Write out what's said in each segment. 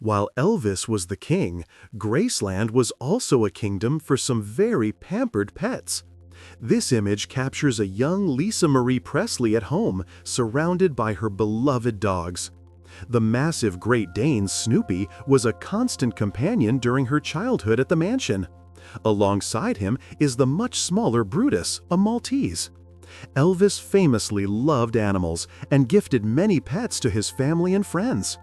While Elvis was the king, Graceland was also a kingdom for some very pampered pets. This image captures a young Lisa Marie Presley at home, surrounded by her beloved dogs. The massive Great Dane Snoopy was a constant companion during her childhood at the mansion. Alongside him is the much smaller Brutus, a Maltese. Elvis famously loved animals and gifted many pets to his family and friends.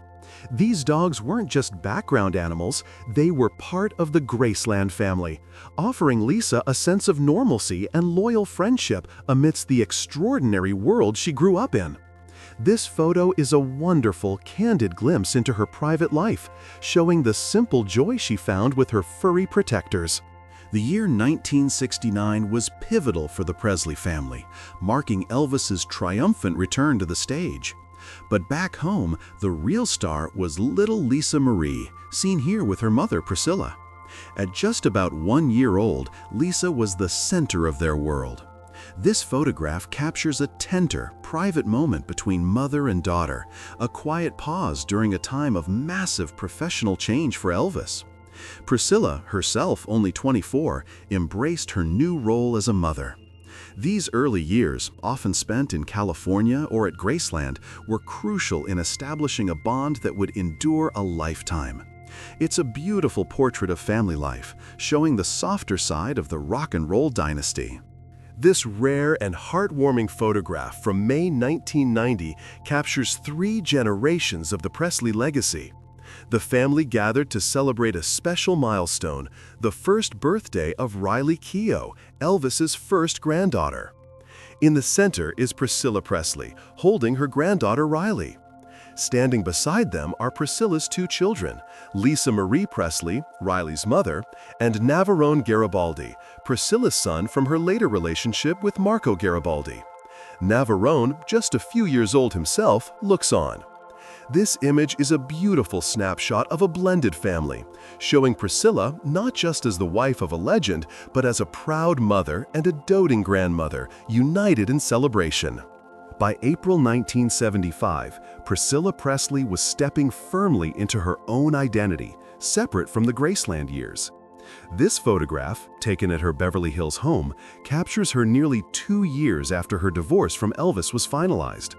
These dogs weren't just background animals, they were part of the Graceland family, offering Lisa a sense of normalcy and loyal friendship amidst the extraordinary world she grew up in. This photo is a wonderful, candid glimpse into her private life, showing the simple joy she found with her furry protectors. The year 1969 was pivotal for the Presley family, marking Elvis's triumphant return to the stage. But back home, the real star was little Lisa Marie, seen here with her mother Priscilla. At just about 1 year old, Lisa was the center of their world. This photograph captures a tender, private moment between mother and daughter, a quiet pause during a time of massive professional change for Elvis. Priscilla, herself only 24, embraced her new role as a mother. These early years, often spent in California or at Graceland, were crucial in establishing a bond that would endure a lifetime. It's a beautiful portrait of family life, showing the softer side of the rock and roll dynasty. This rare and heartwarming photograph from May 1990 captures 3 generations of the Presley legacy. The family gathered to celebrate a special milestone, the first birthday of Riley Keough, Elvis's first granddaughter. In the center is Priscilla Presley, holding her granddaughter Riley. Standing beside them are Priscilla's 2 children, Lisa Marie Presley, Riley's mother, and Navarone Garibaldi, Priscilla's son from her later relationship with Marco Garibaldi. Navarone, just a few years old himself, looks on. This image is a beautiful snapshot of a blended family, showing Priscilla not just as the wife of a legend, but as a proud mother and a doting grandmother, united in celebration. By April 1975, Priscilla Presley was stepping firmly into her own identity, separate from the Graceland years. This photograph, taken at her Beverly Hills home, captures her nearly 2 years after her divorce from Elvis was finalized.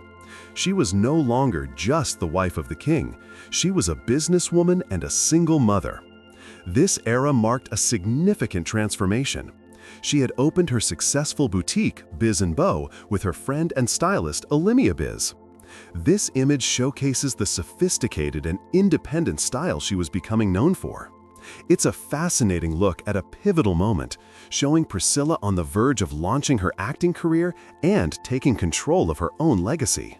She was no longer just the wife of the king. She was a businesswoman and a single mother. This era marked a significant transformation. She had opened her successful boutique, Biz & Beau, with her friend and stylist, Olympia Biz. This image showcases the sophisticated and independent style she was becoming known for. It's a fascinating look at a pivotal moment, showing Priscilla on the verge of launching her acting career and taking control of her own legacy.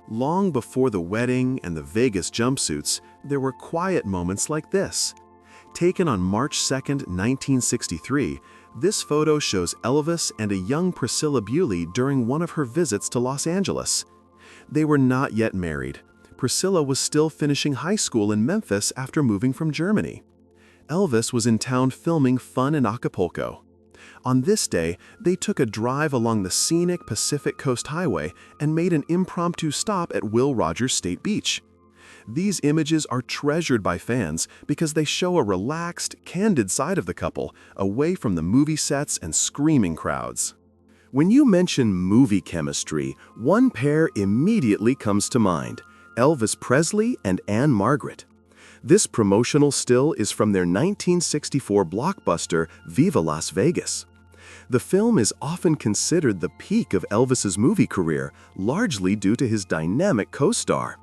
Long before the wedding and the Vegas jumpsuits, there were quiet moments like this. Taken on March 2, 1963, this photo shows Elvis and a young Priscilla Bewley during one of her visits to Los Angeles. They were not yet married. Priscilla was still finishing high school in Memphis after moving from Germany. Elvis was in town filming Fun in Acapulco. On this day, they took a drive along the scenic Pacific Coast Highway and made an impromptu stop at Will Rogers State Beach. These images are treasured by fans because they show a relaxed, candid side of the couple, away from the movie sets and screaming crowds. When you mention movie chemistry, one pair immediately comes to mind: Elvis Presley and Anne Margaret. This promotional still is from their 1964 blockbuster Viva Las Vegas. The film is often considered the peak of Elvis's movie career, largely due to his dynamic co-star.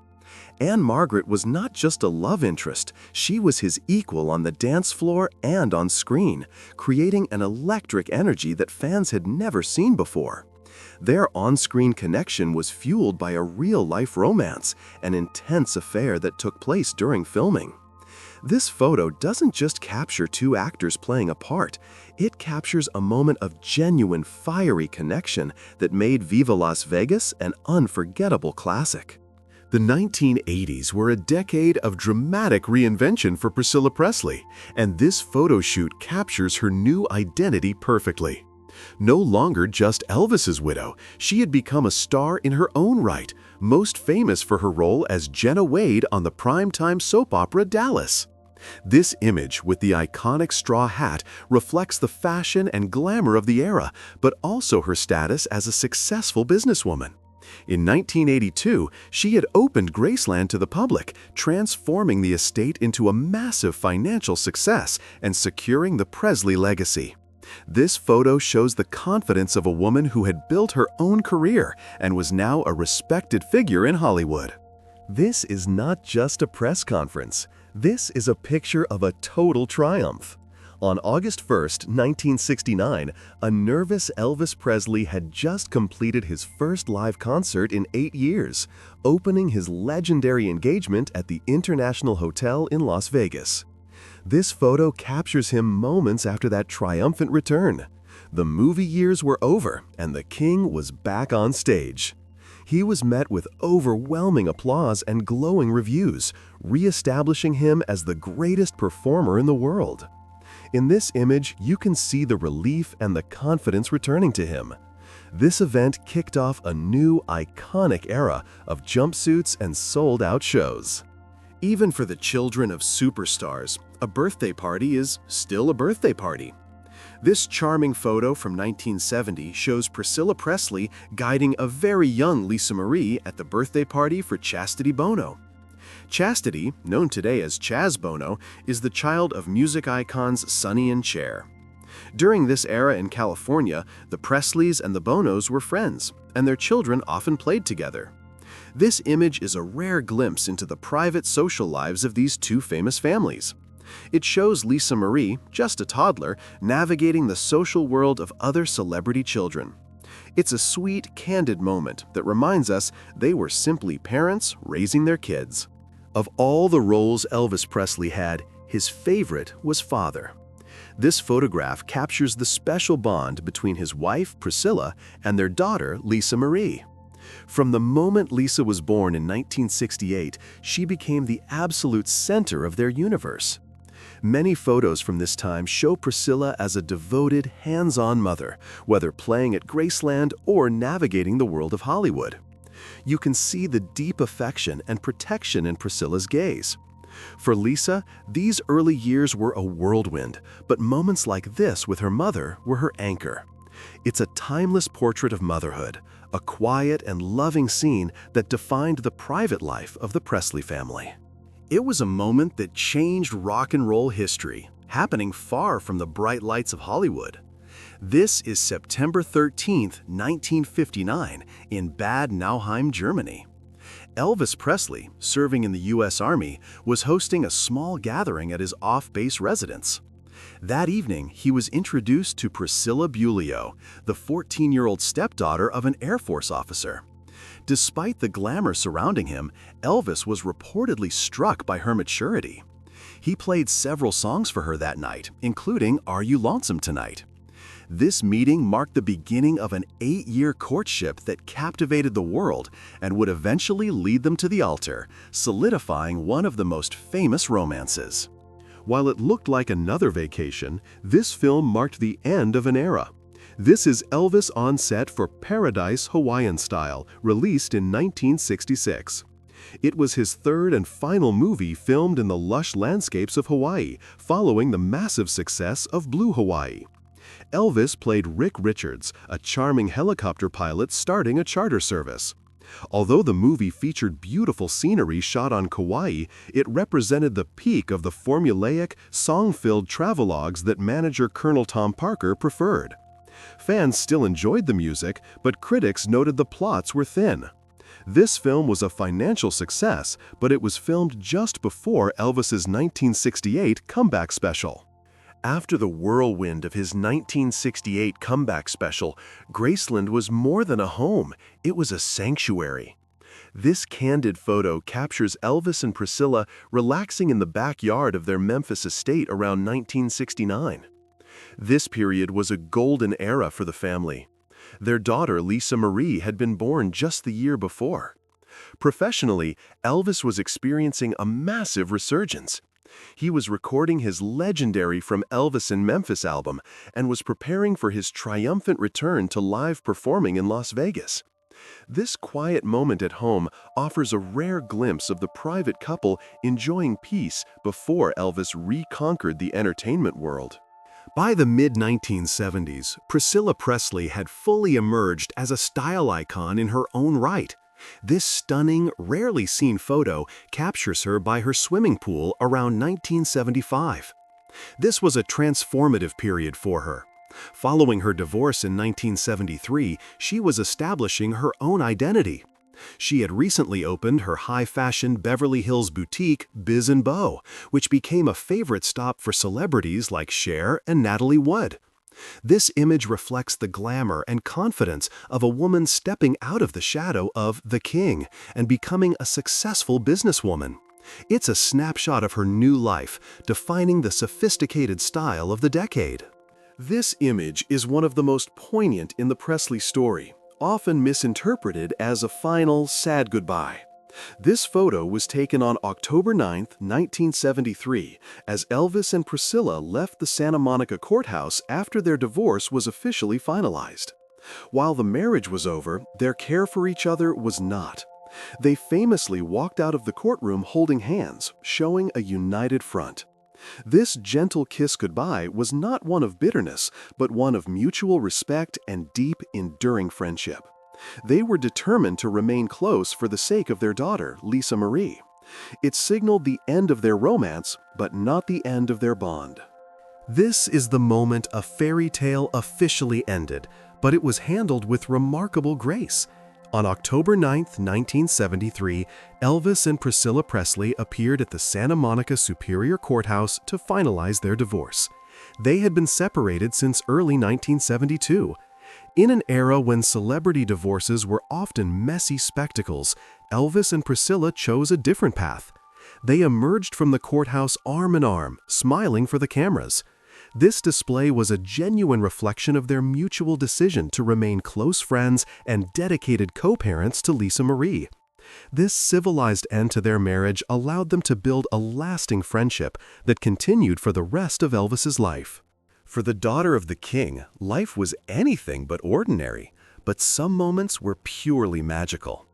Anne Margaret was not just a love interest, she was his equal on the dance floor and on screen, creating an electric energy that fans had never seen before. Their on-screen connection was fueled by a real-life romance, an intense affair that took place during filming. This photo doesn't just capture 2 actors playing a part, it captures a moment of genuine, fiery connection that made Viva Las Vegas an unforgettable classic. The 1980s were a decade of dramatic reinvention for Priscilla Presley, and this photo shoot captures her new identity perfectly. No longer just Elvis's widow, she had become a star in her own right, most famous for her role as Jenna Wade on the primetime soap opera Dallas. This image with the iconic straw hat reflects the fashion and glamour of the era, but also her status as a successful businesswoman. In 1982, she had opened Graceland to the public, transforming the estate into a massive financial success and securing the Presley legacy. This photo shows the confidence of a woman who had built her own career and was now a respected figure in Hollywood. This is not just a press conference. This is a picture of a total triumph. On August 1, 1969, a nervous Elvis Presley had just completed his first live concert in 8 years, opening his legendary engagement at the International Hotel in Las Vegas. This photo captures him moments after that triumphant return. The movie years were over, and the king was back on stage. He was met with overwhelming applause and glowing reviews, re-establishing him as the greatest performer in the world. In this image, you can see the relief and the confidence returning to him. This event kicked off a new, iconic era of jumpsuits and sold-out shows. Even for the children of superstars, a birthday party is still a birthday party. This charming photo from 1970 shows Priscilla Presley guiding a very young Lisa Marie at the birthday party for Chastity Bono. Chastity, known today as Chaz Bono, is the child of music icons Sonny and Cher. During this era in California, the Presleys and the Bonos were friends, and their children often played together. This image is a rare glimpse into the private social lives of these two famous families. It shows Lisa Marie, just a toddler, navigating the social world of other celebrity children. It's a sweet, candid moment that reminds us they were simply parents raising their kids. Of all the roles Elvis Presley had, his favorite was father. This photograph captures the special bond between his wife, Priscilla, and their daughter, Lisa Marie. From the moment Lisa was born in 1968, she became the absolute center of their universe. Many photos from this time show Priscilla as a devoted, hands-on mother, whether playing at Graceland or navigating the world of Hollywood. You can see the deep affection and protection in Priscilla's gaze. For Lisa, these early years were a whirlwind, but moments like this with her mother were her anchor. It's a timeless portrait of motherhood, a quiet and loving scene that defined the private life of the Presley family. It was a moment that changed rock and roll history, happening far from the bright lights of Hollywood. This is September 13, 1959, in Bad Nauheim, Germany. Elvis Presley, serving in the U.S. Army, was hosting a small gathering at his off-base residence. That evening, he was introduced to Priscilla Beaulieu, the 14-year-old stepdaughter of an Air Force officer. Despite the glamour surrounding him, Elvis was reportedly struck by her maturity. He played several songs for her that night, including Are You Lonesome Tonight? This meeting marked the beginning of an 8-year courtship that captivated the world and would eventually lead them to the altar, solidifying one of the most famous romances. While it looked like another vacation, this film marked the end of an era. This is Elvis on set for Paradise Hawaiian Style, released in 1966. It was his third and final movie filmed in the lush landscapes of Hawaii, following the massive success of Blue Hawaii. Elvis played Rick Richards, a charming helicopter pilot starting a charter service. Although the movie featured beautiful scenery shot on Kauai, it represented the peak of the formulaic, song-filled travelogues that manager Colonel Tom Parker preferred. Fans still enjoyed the music, but critics noted the plots were thin. This film was a financial success, but it was filmed just before Elvis's 1968 comeback special. After the whirlwind of his 1968 comeback special, Graceland was more than a home, it was a sanctuary. This candid photo captures Elvis and Priscilla relaxing in the backyard of their Memphis estate around 1969. This period was a golden era for the family. Their daughter, Lisa Marie, had been born just the year before. Professionally, Elvis was experiencing a massive resurgence. He was recording his legendary From Elvis in Memphis album and was preparing for his triumphant return to live performing in Las Vegas. This quiet moment at home offers a rare glimpse of the private couple enjoying peace before Elvis reconquered the entertainment world. By the mid-1970s, Priscilla Presley had fully emerged as a style icon in her own right. This stunning, rarely seen photo captures her by her swimming pool around 1975. This was a transformative period for her. Following her divorce in 1973, she was establishing her own identity. She had recently opened her high-fashion Beverly Hills boutique, Biz & Beau, which became a favorite stop for celebrities like Cher and Natalie Wood. This image reflects the glamour and confidence of a woman stepping out of the shadow of the king and becoming a successful businesswoman. It's a snapshot of her new life, defining the sophisticated style of the decade. This image is one of the most poignant in the Presley story, often misinterpreted as a final, sad goodbye. This photo was taken on October 9, 1973, as Elvis and Priscilla left the Santa Monica courthouse after their divorce was officially finalized. While the marriage was over, their care for each other was not. They famously walked out of the courtroom holding hands, showing a united front. This gentle kiss goodbye was not one of bitterness, but one of mutual respect and deep, enduring friendship. They were determined to remain close for the sake of their daughter, Lisa Marie. It signaled the end of their romance, but not the end of their bond. This is the moment a fairy tale officially ended, but it was handled with remarkable grace. On October 9, 1973, Elvis and Priscilla Presley appeared at the Santa Monica Superior Courthouse to finalize their divorce. They had been separated since early 1972. In an era when celebrity divorces were often messy spectacles, Elvis and Priscilla chose a different path. They emerged from the courthouse arm in arm, smiling for the cameras. This display was a genuine reflection of their mutual decision to remain close friends and dedicated co-parents to Lisa Marie. This civilized end to their marriage allowed them to build a lasting friendship that continued for the rest of Elvis's life. For the daughter of the king, life was anything but ordinary, but some moments were purely magical.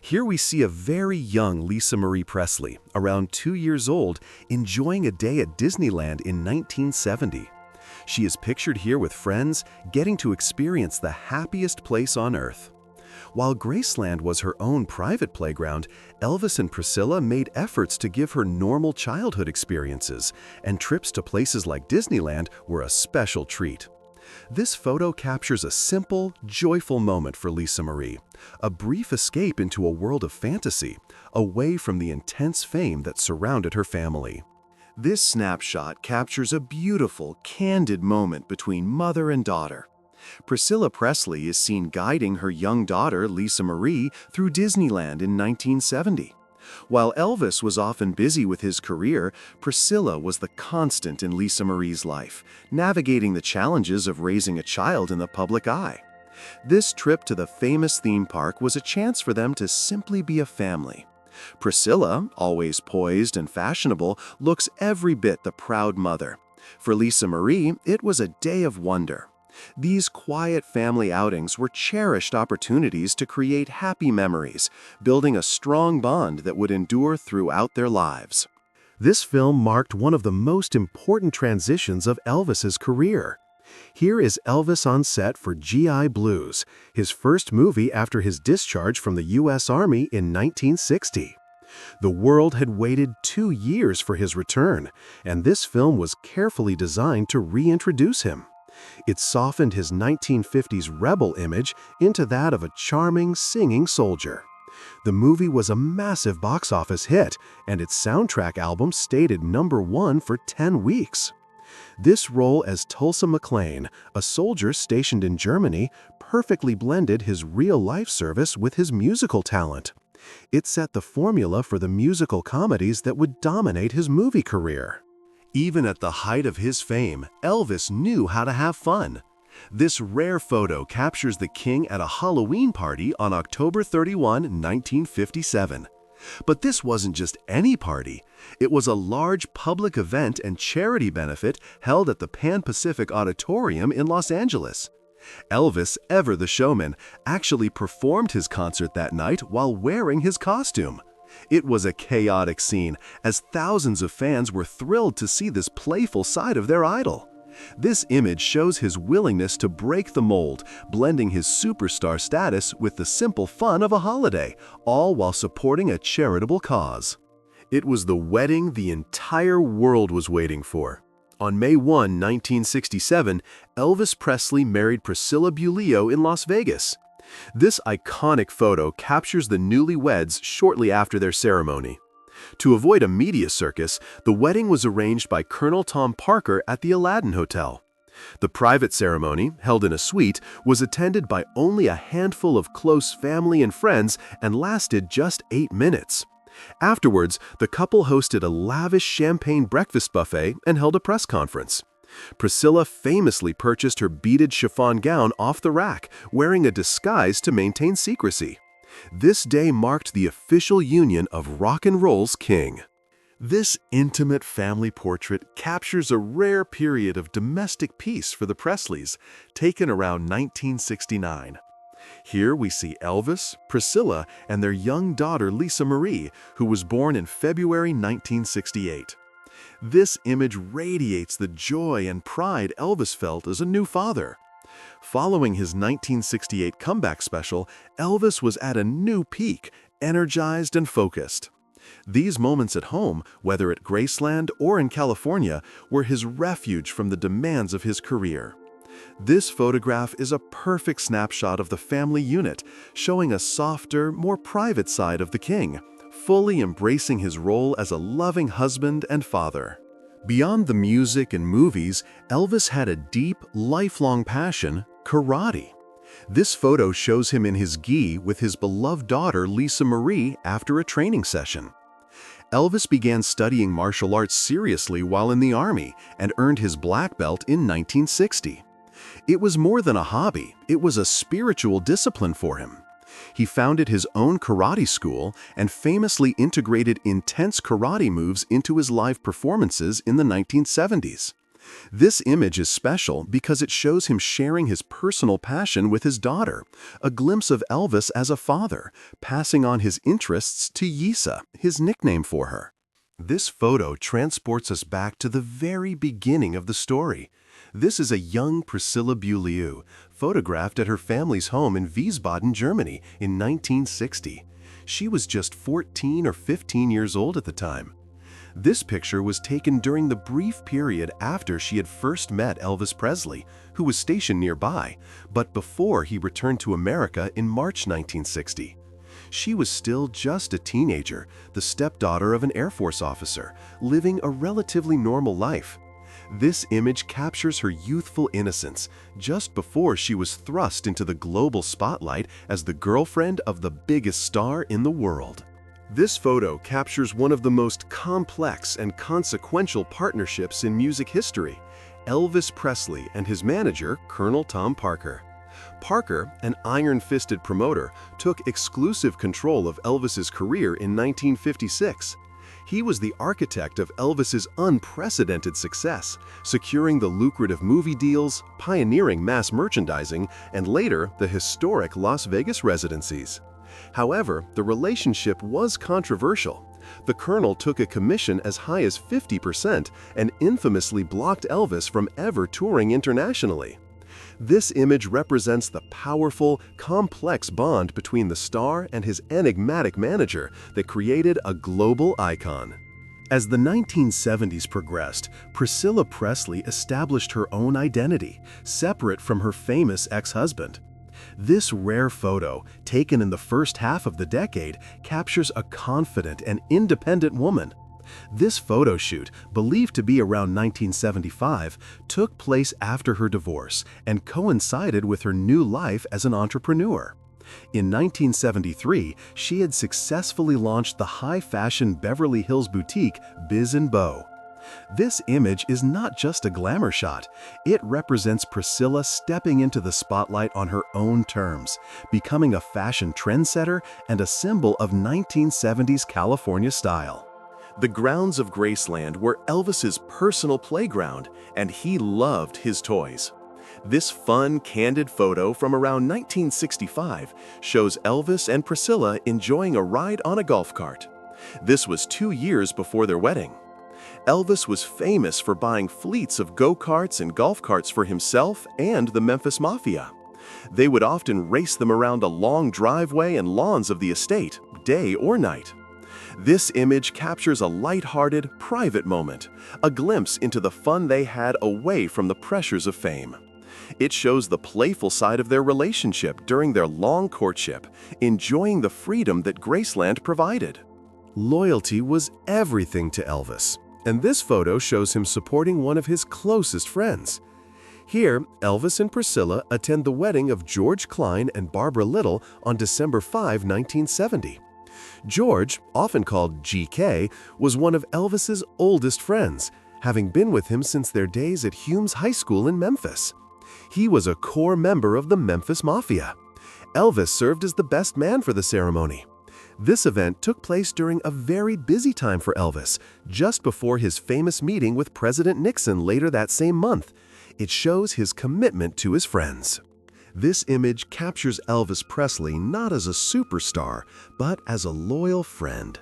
Here we see a very young Lisa Marie Presley, around 2 years old, enjoying a day at Disneyland in 1970. She is pictured here with friends, getting to experience the happiest place on earth. While Graceland was her own private playground, Elvis and Priscilla made efforts to give her normal childhood experiences, and trips to places like Disneyland were a special treat. This photo captures a simple, joyful moment for Lisa Marie, a brief escape into a world of fantasy, away from the intense fame that surrounded her family. This snapshot captures a beautiful, candid moment between mother and daughter. Priscilla Presley is seen guiding her young daughter, Lisa Marie, through Disneyland in 1970. While Elvis was often busy with his career, Priscilla was the constant in Lisa Marie's life, navigating the challenges of raising a child in the public eye. This trip to the famous theme park was a chance for them to simply be a family. Priscilla, always poised and fashionable, looks every bit the proud mother. For Lisa Marie, it was a day of wonder. These quiet family outings were cherished opportunities to create happy memories, building a strong bond that would endure throughout their lives. This film marked one of the most important transitions of Elvis's career. Here is Elvis on set for G.I. Blues, his first movie after his discharge from the U.S. Army in 1960. The world had waited 2 years for his return, and this film was carefully designed to reintroduce him. It softened his 1950s rebel image into that of a charming, singing soldier. The movie was a massive box office hit, and its soundtrack album stayed at #1 for 10 weeks. This role as Tulsa McLean, a soldier stationed in Germany, perfectly blended his real-life service with his musical talent. It set the formula for the musical comedies that would dominate his movie career. Even at the height of his fame, Elvis knew how to have fun. This rare photo captures the king at a Halloween party on October 31, 1957. But this wasn't just any party. It was a large public event and charity benefit held at the Pan-Pacific Auditorium in Los Angeles. Elvis, ever the showman, actually performed his concert that night while wearing his costume. It was a chaotic scene, as thousands of fans were thrilled to see this playful side of their idol. This image shows his willingness to break the mold, blending his superstar status with the simple fun of a holiday, all while supporting a charitable cause. It was the wedding the entire world was waiting for. On May 1, 1967, Elvis Presley married Priscilla Beaulieu in Las Vegas. This iconic photo captures the newlyweds shortly after their ceremony. To avoid a media circus, the wedding was arranged by Colonel Tom Parker at the Aladdin Hotel. The private ceremony, held in a suite, was attended by only a handful of close family and friends and lasted just 8 minutes. Afterwards, the couple hosted a lavish champagne breakfast buffet and held a press conference. Priscilla famously purchased her beaded chiffon gown off the rack, wearing a disguise to maintain secrecy. This day marked the official union of rock and roll's king. This intimate family portrait captures a rare period of domestic peace for the Presleys, taken around 1969. Here we see Elvis, Priscilla, and their young daughter Lisa Marie, who was born in February 1968. This image radiates the joy and pride Elvis felt as a new father. Following his 1968 comeback special, Elvis was at a new peak, energized and focused. These moments at home, whether at Graceland or in California, were his refuge from the demands of his career. This photograph is a perfect snapshot of the family unit, showing a softer, more private side of the king, fully embracing his role as a loving husband and father. Beyond the music and movies, Elvis had a deep, lifelong passion: karate. This photo shows him in his gi with his beloved daughter Lisa Marie after a training session. Elvis began studying martial arts seriously while in the Army and earned his black belt in 1960. It was more than a hobby, it was a spiritual discipline for him. He founded his own karate school and famously integrated intense karate moves into his live performances in the 1970s. This image is special because it shows him sharing his personal passion with his daughter, a glimpse of Elvis as a father, passing on his interests to Yisa, his nickname for her. This photo transports us back to the very beginning of the story. This is a young Priscilla Beaulieu, photographed at her family's home in Wiesbaden, Germany in 1960. She was just 14 or 15 years old at the time. This picture was taken during the brief period after she had first met Elvis Presley, who was stationed nearby, but before he returned to America in March 1960. She was still just a teenager, the stepdaughter of an Air Force officer, living a relatively normal life. This image captures her youthful innocence, just before she was thrust into the global spotlight as the girlfriend of the biggest star in the world. This photo captures one of the most complex and consequential partnerships in music history: Elvis Presley and his manager, Colonel Tom Parker. Parker, an iron-fisted promoter, took exclusive control of Elvis's career in 1956. He was the architect of Elvis's unprecedented success, securing the lucrative movie deals, pioneering mass merchandising, and later the historic Las Vegas residencies. However, the relationship was controversial. The Colonel took a commission as high as 50% and infamously blocked Elvis from ever touring internationally. This image represents the powerful, complex bond between the star and his enigmatic manager that created a global icon. As the 1970s progressed, Priscilla Presley established her own identity, separate from her famous ex-husband. This rare photo, taken in the first half of the decade, captures a confident and independent woman. This photo shoot, believed to be around 1975, took place after her divorce and coincided with her new life as an entrepreneur. In 1973, she had successfully launched the high-fashion Beverly Hills boutique Biz & Beau. This image is not just a glamour shot. It represents Priscilla stepping into the spotlight on her own terms, becoming a fashion trendsetter and a symbol of 1970s California style. The grounds of Graceland were Elvis's personal playground, and he loved his toys. This fun, candid photo from around 1965 shows Elvis and Priscilla enjoying a ride on a golf cart. This was 2 years before their wedding. Elvis was famous for buying fleets of go-karts and golf carts for himself and the Memphis Mafia. They would often race them around a long driveway and lawns of the estate, day or night. This image captures a light-hearted, private moment, a glimpse into the fun they had away from the pressures of fame. It shows the playful side of their relationship during their long courtship, enjoying the freedom that Graceland provided. Loyalty was everything to Elvis, and this photo shows him supporting one of his closest friends. Here, Elvis and Priscilla attend the wedding of George Klein and Barbara Little on December 5, 1970. George, often called GK, was one of Elvis's oldest friends, having been with him since their days at Humes High School in Memphis. He was a core member of the Memphis Mafia. Elvis served as the best man for the ceremony. This event took place during a very busy time for Elvis, just before his famous meeting with President Nixon later that same month. It shows his commitment to his friends. This image captures Elvis Presley not as a superstar, but as a loyal friend.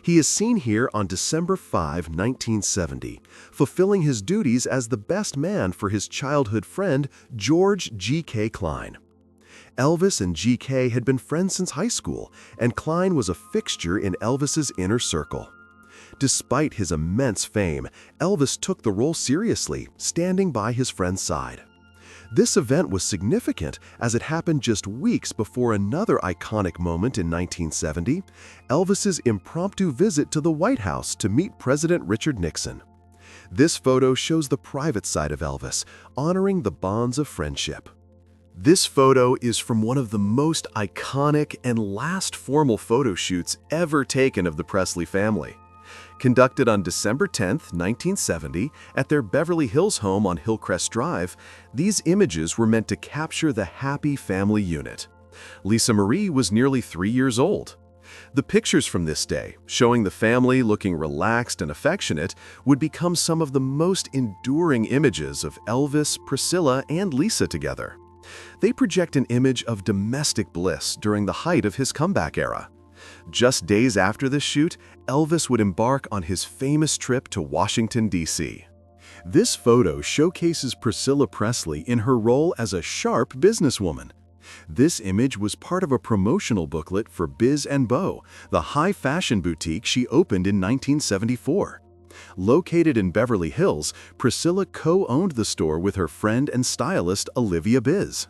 He is seen here on December 5, 1970, fulfilling his duties as the best man for his childhood friend, George G.K. Klein. Elvis and G.K. had been friends since high school, and Klein was a fixture in Elvis's inner circle. Despite his immense fame, Elvis took the role seriously, standing by his friend's side. This event was significant as it happened just weeks before another iconic moment in 1970, Elvis's impromptu visit to the White House to meet President Richard Nixon. This photo shows the private side of Elvis, honoring the bonds of friendship. This photo is from one of the most iconic and last formal photo shoots ever taken of the Presley family. Conducted on December 10, 1970, at their Beverly Hills home on Hillcrest Drive, these images were meant to capture the happy family unit. Lisa Marie was nearly 3 years old. The pictures from this day, showing the family looking relaxed and affectionate, would become some of the most enduring images of Elvis, Priscilla, and Lisa together. They project an image of domestic bliss during the height of his comeback era. Just days after this shoot, Elvis would embark on his famous trip to Washington, D.C. This photo showcases Priscilla Presley in her role as a sharp businesswoman. This image was part of a promotional booklet for Biz & Beau, the high fashion boutique she opened in 1974. Located in Beverly Hills, Priscilla co-owned the store with her friend and stylist Olivia Biz.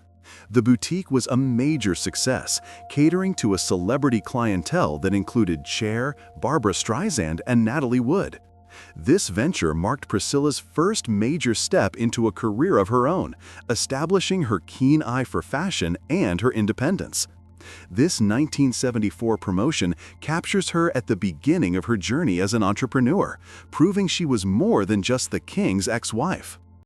The boutique was a major success, catering to a celebrity clientele that included Cher, Barbra Streisand, and Natalie Wood. This venture marked Priscilla's first major step into a career of her own, establishing her keen eye for fashion and her independence. This 1974 promotion captures her at the beginning of her journey as an entrepreneur, proving she was more than just the king's ex-wife.